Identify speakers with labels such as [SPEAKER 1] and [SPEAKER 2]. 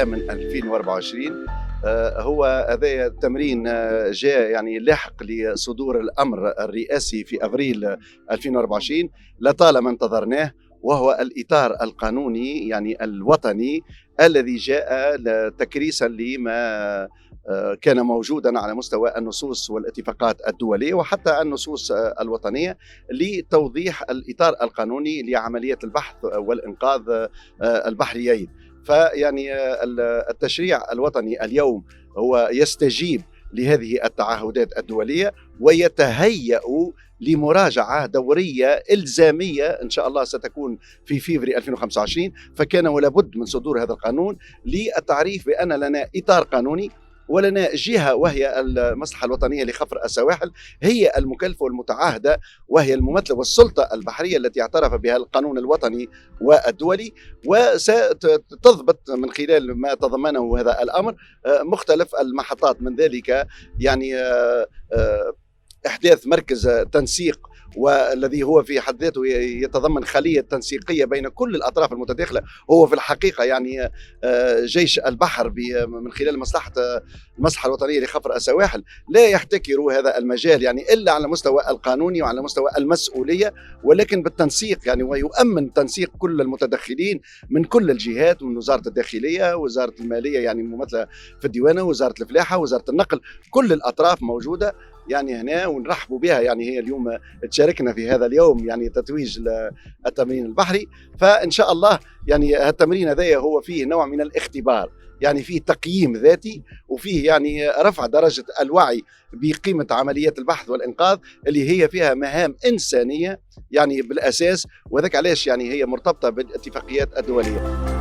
[SPEAKER 1] آمن 2024. هو هذا التمرين جاء يعني لاحق لصدور الأمر الرئاسي في أبريل 2024 لطالما انتظرناه، وهو الإطار القانوني يعني الوطني الذي جاء تكريسا لما كان موجودا على مستوى النصوص والاتفاقات الدولية وحتى النصوص الوطنية لتوضيح الإطار القانوني لعملية البحث والإنقاذ البحريين. فيعني التشريع الوطني اليوم هو يستجيب لهذه التعهدات الدولية ويتهيأ لمراجعة دورية إلزامية إن شاء الله ستكون في فيفري 2025. فكان ولا بد من صدور هذا القانون للتعريف بأن لنا إطار قانوني ولنا جهة وهي المصلحة الوطنية لخفر السواحل هي المكلفة والمتعاهدة، وهي الممثلة والسلطة البحرية التي اعترف بها القانون الوطني والدولي، وستضبط من خلال ما تضمنه هذا الأمر مختلف المحطات، من ذلك يعني إحداث مركز تنسيق والذي هو في حد ذاته يتضمن خلية تنسيقية بين كل الأطراف المتداخلة. هو في الحقيقة يعني جيش البحر من خلال المصلحة الوطنية لخفر السواحل لا يحتكر هذا المجال يعني إلا على مستوى القانوني وعلى مستوى المسؤولية، ولكن بالتنسيق يعني ويؤمن تنسيق كل المتدخلين من كل الجهات، من وزارة الداخلية، وزارة المالية يعني ممثلة في الديوانة، وزارة الفلاحة، وزارة النقل، كل الأطراف موجودة يعني هنا ونرحبوا بها. يعني هي اليوم تشاركنا في هذا اليوم يعني تتويج التمرين البحري. فإن شاء الله يعني التمرين هذا هو فيه نوع من الاختبار، يعني فيه تقييم ذاتي وفيه يعني رفع درجة الوعي بقيمة عمليات البحث والإنقاذ اللي هي فيها مهام إنسانية يعني بالأساس، وذلك علاش يعني هي مرتبطة بالاتفاقيات الدولية.